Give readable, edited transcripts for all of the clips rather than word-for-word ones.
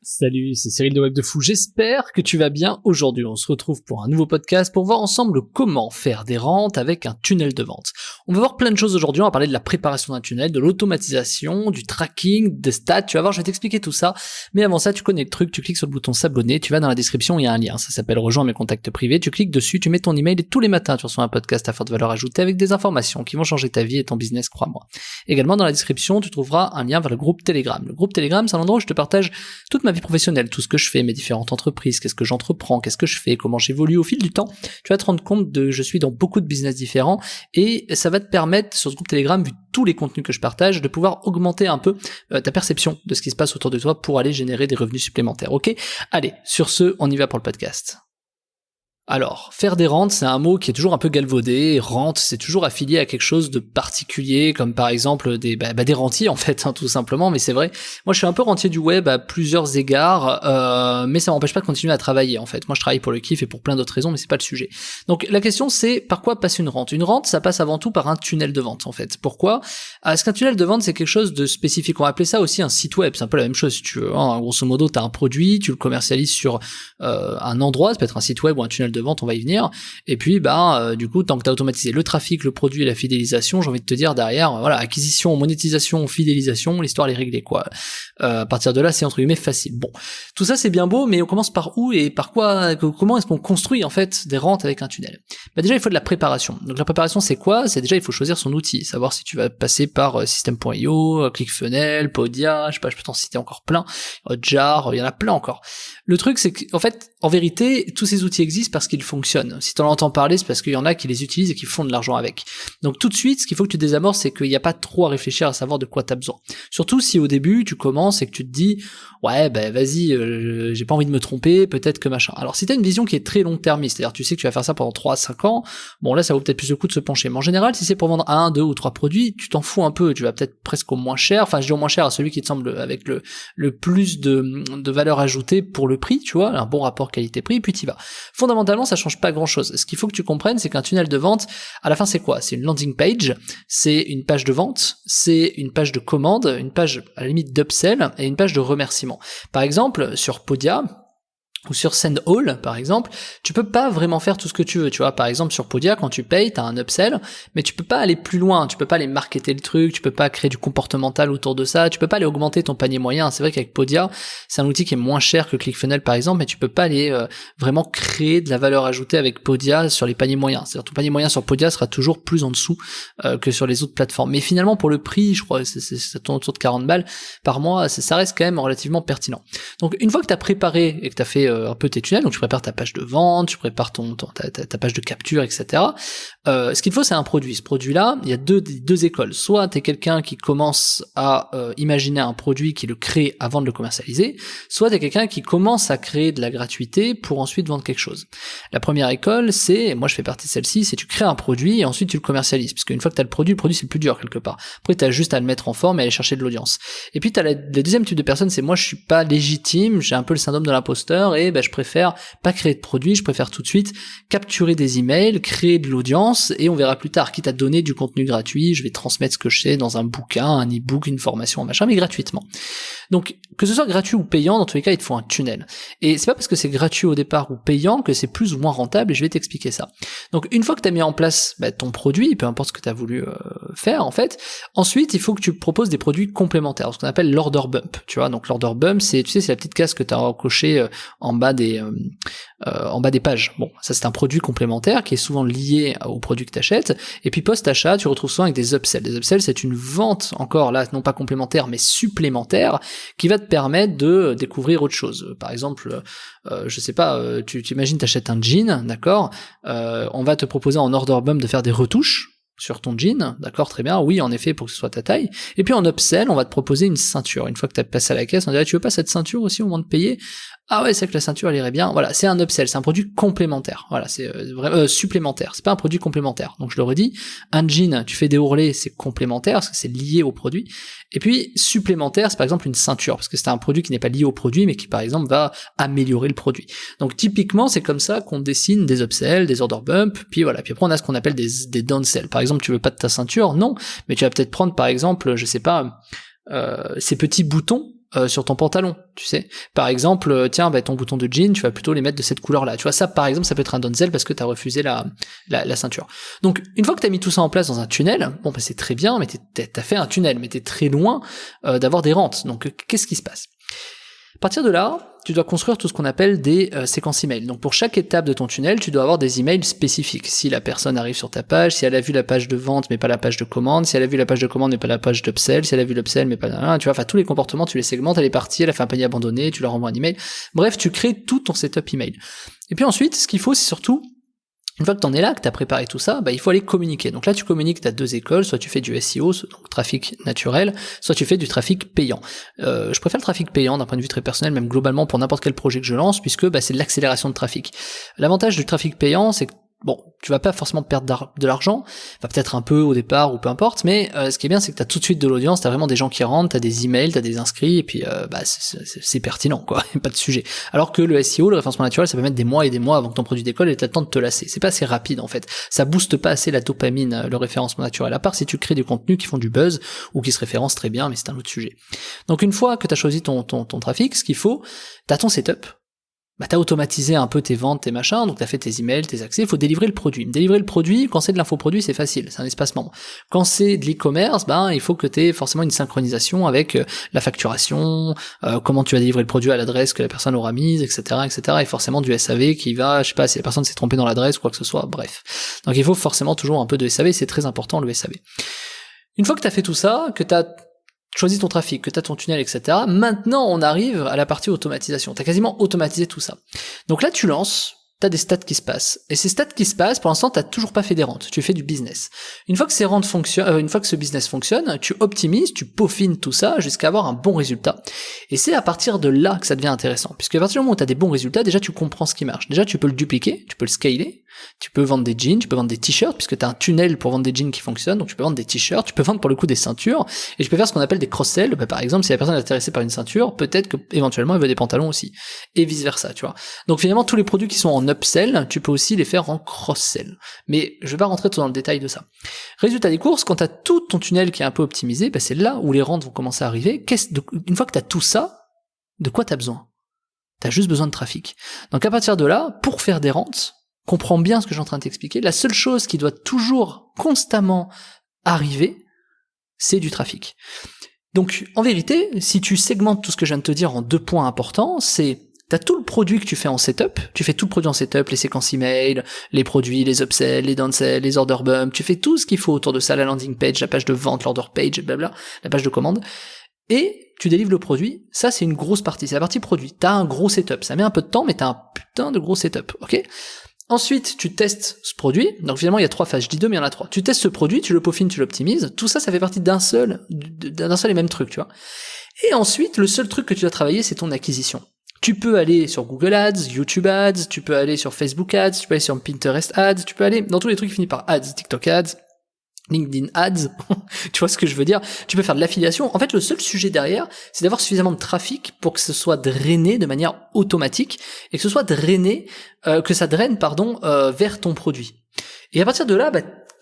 Salut, c'est Cyril de Web de Fou, j'espère que tu vas bien. Aujourd'hui, on se retrouve pour un nouveau podcast pour voir ensemble comment faire des rentes avec un tunnel de vente. On va voir plein de choses aujourd'hui, on va parler de la préparation d'un tunnel, de l'automatisation, du tracking, des stats, tu vas voir, je vais t'expliquer tout ça. Mais avant ça, tu connais le truc, tu cliques sur le bouton s'abonner, tu vas dans la description, il y a un lien, ça s'appelle rejoindre mes contacts privés, tu cliques dessus, tu mets ton email et tous les matins tu reçois un podcast à forte valeur ajoutée avec des informations qui vont changer ta vie et ton business, crois-moi. Également dans la description, tu trouveras un lien vers le groupe Telegram. Le groupe Telegram, c'est un endroit où je te partage toute ma vie professionnelle, tout ce que je fais, mes différentes entreprises, qu'est-ce que j'entreprends, qu'est-ce que je fais, comment j'évolue au fil du temps. Tu vas te rendre compte que je suis dans beaucoup de business différents et ça va te permettre sur ce groupe Telegram, vu tous les contenus que je partage, de pouvoir augmenter un peu ta perception de ce qui se passe autour de toi pour aller générer des revenus supplémentaires. Ok ? Allez, sur ce, on y va pour le podcast. Alors, faire des rentes, c'est un mot qui est toujours un peu galvaudé. Rente, c'est toujours affilié à quelque chose de particulier, comme par exemple des rentiers en fait, tout simplement. Mais c'est vrai, moi je suis un peu rentier du web à plusieurs égards, mais ça m'empêche pas de continuer à travailler en fait. Moi je travaille pour le kiff et pour plein d'autres raisons, mais c'est pas le sujet. Donc la question c'est par quoi passe une rente ? Une rente, ça passe avant tout par un tunnel de vente en fait. Pourquoi ? Parce qu'un tunnel de vente c'est quelque chose de spécifique. On va appeler ça aussi un site web. C'est un peu la même chose si tu veux. Grosso modo, t'as un produit, tu le commercialises sur un endroit, ça peut être un site web ou un tunnel de vente, on va y venir, et puis du coup tant que tu as automatisé le trafic, le produit et la fidélisation, j'ai envie de te dire derrière, voilà, acquisition, monétisation, fidélisation, l'histoire est réglée quoi. À partir de là c'est entre guillemets facile. Bon, tout ça c'est bien beau, mais on commence par où et par quoi, comment est-ce qu'on construit en fait des rentes avec un tunnel ? Déjà il faut de la préparation. Donc la préparation c'est quoi ? C'est déjà il faut choisir son outil, savoir si tu vas passer par System.io, ClickFunnels, Podia, je sais pas, je peux t'en citer encore plein, Hotjar, il y en a plein encore. Le truc c'est qu'en fait, en vérité, tous ces outils existent parce qu'ils fonctionnent. Si t'en entends parler, c'est parce qu'il y en a qui les utilisent et qui font de l'argent avec. Donc tout de suite, ce qu'il faut que tu désamorces, c'est qu'il n'y a pas trop à réfléchir à savoir de quoi t'as besoin. Surtout si au début, tu commences et que tu te dis ouais, vas-y, j'ai pas envie de me tromper, peut-être que machin. Alors si t'as une vision qui est très long-termiste, c'est-à-dire tu sais que tu vas faire ça pendant 3 à 5 ans, bon là ça vaut peut-être plus le coup de se pencher. Mais en général, si c'est pour vendre 1, 2 ou 3 produits, tu t'en fous un peu, tu vas peut-être presque au moins cher, enfin je dis au moins cher à celui qui te semble avec le plus de valeur ajoutée pour le prix, tu vois, un bon rapport qualité-prix, puis t'y vas. Fondamentalement, ça change pas grand-chose. Ce qu'il faut que tu comprennes, c'est qu'un tunnel de vente, à la fin c'est quoi ? C'est une landing page, c'est une page de vente, c'est une page de commande, une page à la limite d'upsell et une page de remerciement. Par exemple, sur Podia, ou sur Sendall, par exemple, tu peux pas vraiment faire tout ce que tu veux, tu vois. Par exemple, sur Podia, quand tu payes, t'as un upsell, mais tu peux pas aller plus loin, tu peux pas aller marketer le truc, tu peux pas créer du comportemental autour de ça, tu peux pas aller augmenter ton panier moyen. C'est vrai qu'avec Podia, c'est un outil qui est moins cher que ClickFunnels, par exemple, mais tu peux pas aller vraiment créer de la valeur ajoutée avec Podia sur les paniers moyens. C'est-à-dire ton panier moyen sur Podia sera toujours plus en dessous que sur les autres plateformes. Mais finalement, pour le prix, je crois que ça tourne autour de 40 balles par mois, ça reste quand même relativement pertinent. Donc, une fois que t'as préparé et que t'as fait un peu tes tunnels, donc tu prépares ta page de vente, tu prépares ta page de capture, etc. Ce qu'il faut, c'est un produit. Ce produit-là, il y a deux écoles. Soit t'es quelqu'un qui commence à imaginer un produit, qui le crée avant de le commercialiser, soit t'es quelqu'un qui commence à créer de la gratuité pour ensuite vendre quelque chose. La première école, c'est, moi je fais partie de celle-ci, c'est tu crées un produit et ensuite tu le commercialises, parce qu'une fois que t'as le produit c'est le plus dur quelque part. Après t'as juste à le mettre en forme et aller chercher de l'audience. Et puis t'as le deuxième type de personne, c'est moi je suis pas légitime, j'ai un peu le syndrome de l'imposteur et je préfère pas créer de produit, je préfère tout de suite capturer des emails, créer de l'audience et on verra plus tard, quitte à donner du contenu gratuit, je vais transmettre ce que je sais dans un bouquin, un e-book, une formation, un machin, mais gratuitement. Donc, que ce soit gratuit ou payant, dans tous les cas, il te faut un tunnel. Et c'est pas parce que c'est gratuit au départ ou payant que c'est plus ou moins rentable, et je vais t'expliquer ça. Donc, une fois que tu as mis en place ton produit, peu importe ce que tu as voulu faire, en fait, ensuite, il faut que tu proposes des produits complémentaires, ce qu'on appelle l'order bump, tu vois. Donc, l'order bump, c'est, tu sais, c'est la petite case que tu as cochée en bas des pages. Bon, ça, c'est un produit complémentaire qui est souvent lié au produit que tu achètes. Et puis, post-achat, tu retrouves souvent avec des upsells. Des upsells, c'est une vente, encore là, non pas complémentaire, mais supplémentaire, qui va te permettre de découvrir autre chose. Par exemple, je sais pas, tu imagines t'achètes un jean, d'accord, on va te proposer en order bump de faire des retouches sur ton jean, d'accord, très bien, oui, en effet, pour que ce soit ta taille. Et puis en upsell, on va te proposer une ceinture. Une fois que tu as passé à la caisse, on dirait, tu veux pas cette ceinture aussi au moment de payer ? Ah ouais, c'est que la ceinture elle irait bien. Voilà, c'est un upsell, c'est un produit complémentaire. Voilà, c'est supplémentaire. C'est pas un produit complémentaire. Donc je le redis, un jean, tu fais des ourlets, c'est complémentaire parce que c'est lié au produit. Et puis supplémentaire, c'est par exemple une ceinture parce que c'est un produit qui n'est pas lié au produit mais qui par exemple va améliorer le produit. Donc typiquement, c'est comme ça qu'on dessine des upsells, des order bump, puis voilà. Puis après on a ce qu'on appelle des downsell. Par exemple, tu veux pas de ta ceinture, non, mais tu vas peut-être prendre par exemple, je sais pas, ces petits boutons sur ton pantalon, tu sais. Par exemple, tiens, ton bouton de jean, tu vas plutôt les mettre de cette couleur-là. Tu vois, ça, par exemple, ça peut être un downsell parce que t'as refusé la ceinture. Donc, une fois que t'as mis tout ça en place dans un tunnel, bon, c'est très bien, mais t'as fait un tunnel, mais t'es très loin d'avoir des rentes. Donc, qu'est-ce qui se passe? À partir de là, tu dois construire tout ce qu'on appelle des séquences email. Donc pour chaque étape de ton tunnel, tu dois avoir des emails spécifiques. Si la personne arrive sur ta page, si elle a vu la page de vente mais pas la page de commande, si elle a vu la page de commande mais pas la page d'upsell, si elle a vu l'upsell mais pas tu vois, enfin tous les comportements, tu les segmentes, elle est partie, elle a fait un panier abandonné, tu leur envoies un email. Bref, tu crées tout ton setup email. Et puis ensuite, ce qu'il faut, c'est surtout une fois que t'en es là, que t'as préparé tout ça, il faut aller communiquer. Donc là, tu communiques, t'as deux écoles, soit tu fais du SEO, donc trafic naturel, soit tu fais du trafic payant. Je préfère le trafic payant d'un point de vue très personnel, même globalement pour n'importe quel projet que je lance, puisque c'est de l'accélération de trafic. L'avantage du trafic payant, c'est que tu vas pas forcément perdre de l'argent, enfin peut-être un peu au départ ou peu importe, mais ce qui est bien, c'est que t'as tout de suite de l'audience, t'as vraiment des gens qui rentrent, t'as des emails, t'as des inscrits, et puis c'est pertinent, quoi, pas de sujet. Alors que le SEO, le référencement naturel, ça peut mettre des mois et des mois avant que ton produit décolle et t'as le temps de te lasser. C'est pas assez rapide, en fait. Ça booste pas assez la dopamine, le référencement naturel, à part si tu crées du contenu qui font du buzz ou qui se référencent très bien, mais c'est un autre sujet. Donc une fois que t'as choisi ton trafic, ce qu'il faut, t'as ton setup. T'as automatisé un peu tes ventes, tes machins, donc t'as fait tes emails, tes accès, il faut délivrer le produit. Délivrer le produit, quand c'est de l'infoproduit, c'est facile, c'est un espace membre. Quand c'est de l'e-commerce, il faut que t'aies forcément une synchronisation avec la facturation, comment tu vas délivrer le produit à l'adresse que la personne aura mise, etc., etc., et forcément du SAV qui va, je sais pas, si la personne s'est trompée dans l'adresse ou quoi que ce soit, bref. Donc il faut forcément toujours un peu de SAV, c'est très important le SAV. Une fois que t'as fait tout ça, que t'as choisis ton trafic, que tu as ton tunnel, etc. Maintenant, on arrive à la partie automatisation. Tu as quasiment automatisé tout ça. Donc là, tu lances, tu as des stats qui se passent. Et ces stats qui se passent, pour l'instant, tu n'as toujours pas fait des rentes. Tu fais du business. Une fois que ces rentes fonctionnent, une fois que ce business fonctionne, tu optimises, tu peaufines tout ça jusqu'à avoir un bon résultat. Et c'est à partir de là que ça devient intéressant. Puisque à partir du moment où tu as des bons résultats, déjà, tu comprends ce qui marche. Déjà, tu peux le dupliquer, tu peux le scaler. Tu peux vendre des jeans, tu peux vendre des t-shirts, puisque tu as un tunnel pour vendre des jeans qui fonctionne, donc tu peux vendre des t-shirts, tu peux vendre pour le coup des ceintures, et tu peux faire ce qu'on appelle des cross-sell. Par exemple, si la personne est intéressée par une ceinture, peut-être que éventuellement elle veut des pantalons aussi, et vice versa, tu vois. Donc finalement, tous les produits qui sont en upsell, tu peux aussi les faire en cross-sell. Mais je vais pas rentrer tout dans le détail de ça. Résultat des courses, quand tu as tout ton tunnel qui est un peu optimisé, c'est là où les rentes vont commencer à arriver. Une fois que tu as tout ça, de quoi tu as besoin? Tu as juste besoin de trafic. Donc à partir de là, pour faire des rentes, comprends bien ce que je suis en train de t'expliquer. La seule chose qui doit toujours, constamment arriver, c'est du trafic. Donc, en vérité, si tu segmentes tout ce que je viens de te dire en 2 points importants, t'as tout le produit que tu fais en setup, tu fais tout le produit en setup, les séquences email, les produits, les upsells, les downsells, les order bumps, tu fais tout ce qu'il faut autour de ça, la landing page, la page de vente, l'order page, blabla, la page de commande, et tu délivres le produit. Ça, c'est une grosse partie, c'est la partie produit. T'as un gros setup, ça met un peu de temps, mais t'as un putain de gros setup, ok? Ensuite, tu testes ce produit. Donc finalement, il y a 3 phases. Je dis 2, mais il y en a 3. Tu testes ce produit, tu le peaufines, tu l'optimises. Tout ça, ça fait partie d'un seul et même truc, tu vois. Et ensuite, le seul truc que tu dois travailler, c'est ton acquisition. Tu peux aller sur Google Ads, YouTube Ads, tu peux aller sur Facebook Ads, tu peux aller sur Pinterest Ads, tu peux aller dans tous les trucs qui finissent par Ads, TikTok Ads, LinkedIn Ads, tu vois ce que je veux dire? Tu peux faire de l'affiliation. En fait, le seul sujet derrière, c'est d'avoir suffisamment de trafic pour que ce soit drainé de manière automatique et que ce soit drainé, que ça draine, vers ton produit. Et à partir de là,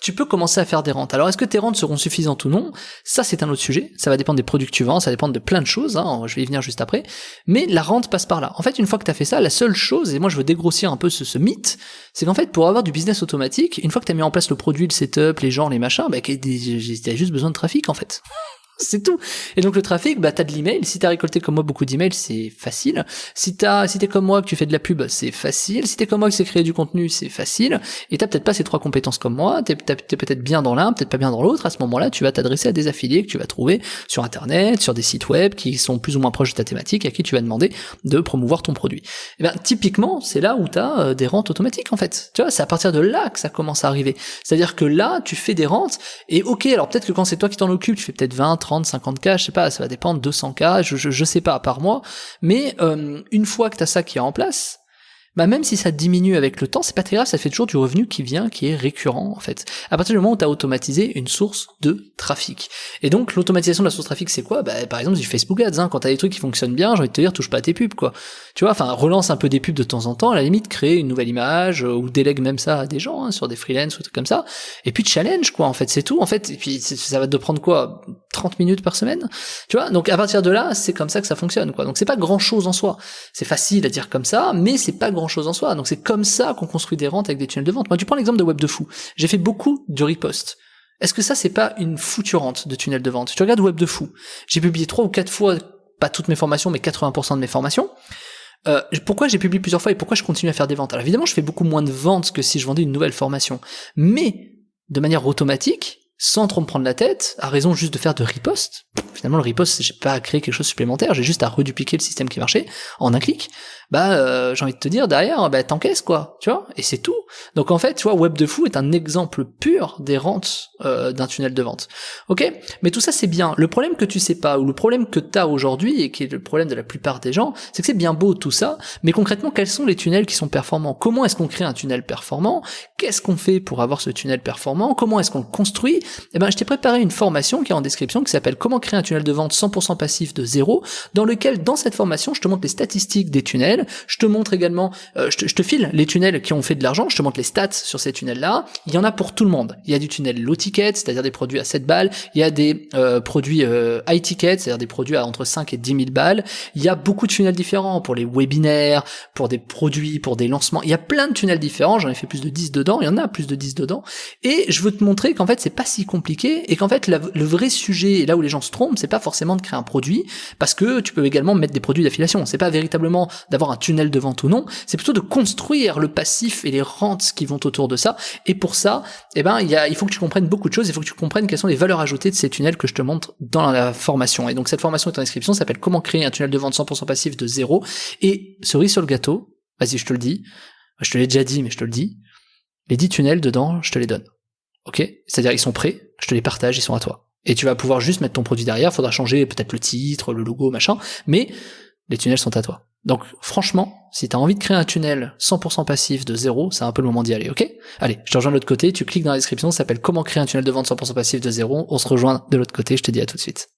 tu peux commencer à faire des rentes. Alors, est-ce que tes rentes seront suffisantes ou non? Ça, c'est un autre sujet. Ça va dépendre des produits que tu vends, ça va dépendre de plein de choses, je vais y venir juste après. Mais la rente passe par là. En fait, une fois que tu as fait ça, la seule chose, et moi je veux dégrossir un peu ce mythe, c'est qu'en fait, pour avoir du business automatique, une fois que tu as mis en place le produit, le setup, les gens, les machins, t'as juste besoin de trafic, en fait. C'est tout. Et donc le trafic, t'as de l'email. Si t'as récolté comme moi beaucoup d'emails, c'est facile. Si t'es comme moi que tu fais de la pub, c'est facile. Si t'es comme moi que c'est créer du contenu, c'est facile. Et t'as peut-être pas ces 3 compétences comme moi. T'es peut-être bien dans l'un, peut-être pas bien dans l'autre. À ce moment-là, tu vas t'adresser à des affiliés que tu vas trouver sur Internet, sur des sites web qui sont plus ou moins proches de ta thématique, à qui tu vas demander de promouvoir ton produit. Et typiquement, c'est là où t'as des rentes automatiques, en fait. Tu vois, c'est à partir de là que ça commence à arriver. C'est-à-dire que là, tu fais des rentes. Et ok, alors peut-être que quand c'est toi qui t'en occupes, tu fais peut-être 20, 30, 50K, je sais pas, ça va dépendre, 200K, je sais pas par mois, mais une fois que t'as ça qui est en place, bah même si ça diminue avec le temps, c'est pas très grave, ça fait toujours du revenu qui vient, qui est récurrent en fait. À partir du moment où tu as automatisé une source de trafic. Et donc l'automatisation de la source de trafic, c'est quoi? Bah par exemple du Facebook Ads, hein, quand t'as des trucs qui fonctionnent bien, j'ai envie de te dire, touche pas à tes pubs quoi. Tu vois, enfin relance un peu des pubs de temps en temps, à la limite crée une nouvelle image, ou délègue même ça à des gens, hein, sur des freelance ou des trucs comme ça, et puis challenge quoi, en fait c'est tout, en fait, et puis ça va te prendre quoi, 30 minutes par semaine, tu vois, donc à partir de là, c'est comme ça que ça fonctionne quoi, donc c'est pas grand chose en soi, c'est facile à dire comme ça, mais c'est pas grand chose en soi, donc c'est comme ça qu'on construit des rentes avec des tunnels de vente. Moi tu prends l'exemple de Web de Fou, j'ai fait beaucoup de repost. Est-ce que ça c'est pas une foutue rente de tunnel de vente? Tu regardes Web de Fou, j'ai publié 3 ou 4 fois, pas toutes mes formations, mais 80% de mes formations. Pourquoi j'ai publié plusieurs fois et pourquoi je continue à faire des ventes? Alors évidemment, je fais beaucoup moins de ventes que si je vendais une nouvelle formation, mais de manière automatique, sans trop me prendre la tête, à raison juste de faire de repost. Finalement, le repost, j'ai pas à créer quelque chose de supplémentaire, j'ai juste à redupliquer le système qui marchait en un clic. J'ai envie de te dire derrière, t'encaisses quoi, tu vois, et c'est tout. Donc en fait, tu vois, Web de Fou est un exemple pur des rentes d'un tunnel de vente. Ok, mais tout ça c'est bien. Le problème que tu sais pas, ou le problème que t'as aujourd'hui, et qui est le problème de la plupart des gens, c'est que c'est bien beau tout ça, mais concrètement, quels sont les tunnels qui sont performants? Comment est-ce qu'on crée un tunnel performant? Qu'est-ce qu'on fait pour avoir ce tunnel performant? Comment est-ce qu'on le construit? Je t'ai préparé une formation qui est en description qui s'appelle Comment créer un tunnel de vente 100% passif de zéro, dans lequel, dans cette formation, je te montre les statistiques des tunnels, je te montre également, je te file les tunnels qui ont fait de l'argent, je te montre les stats sur ces tunnels-là, il y en a pour tout le monde. Il y a du tunnel low ticket, c'est-à-dire des produits à 7 balles, il y a des produits high ticket, c'est-à-dire des produits à entre 5 et 10 000 balles, il y a beaucoup de tunnels différents pour les webinaires, pour des produits, pour des lancements, il y a plein de tunnels différents, j'en ai fait plus de 10 dedans, il y en a plus de 10 dedans, et je veux te montrer qu'en fait c'est pas si compliqué, et qu'en fait le vrai sujet, et là où les gens se trompent, c'est pas forcément de créer un produit, parce que tu peux également mettre des produits d'affiliation, c'est pas véritablement d'avoir un tunnel de vente ou non, c'est plutôt de construire le passif et les rentes qui vont autour de ça, et pour ça, il faut que tu comprennes beaucoup de choses, il faut que tu comprennes quelles sont les valeurs ajoutées de ces tunnels que je te montre dans la formation, et donc cette formation est en description, s'appelle Comment créer un tunnel de vente 100% passif de zéro, et cerise sur le gâteau, vas-y je te le dis, je te l'ai déjà dit mais je te le dis, les 10 tunnels dedans, je te les donne. Ok? C'est-à-dire ils sont prêts, je te les partage, ils sont à toi. Et tu vas pouvoir juste mettre ton produit derrière, faudra changer peut-être le titre, le logo, machin, mais les tunnels sont à toi. Donc franchement, si t'as envie de créer un tunnel 100% passif de zéro, c'est un peu le moment d'y aller, ok? Allez, je te rejoins de l'autre côté, tu cliques dans la description, ça s'appelle Comment créer un tunnel de vente 100% passif de zéro, on se rejoint de l'autre côté, je te dis à tout de suite.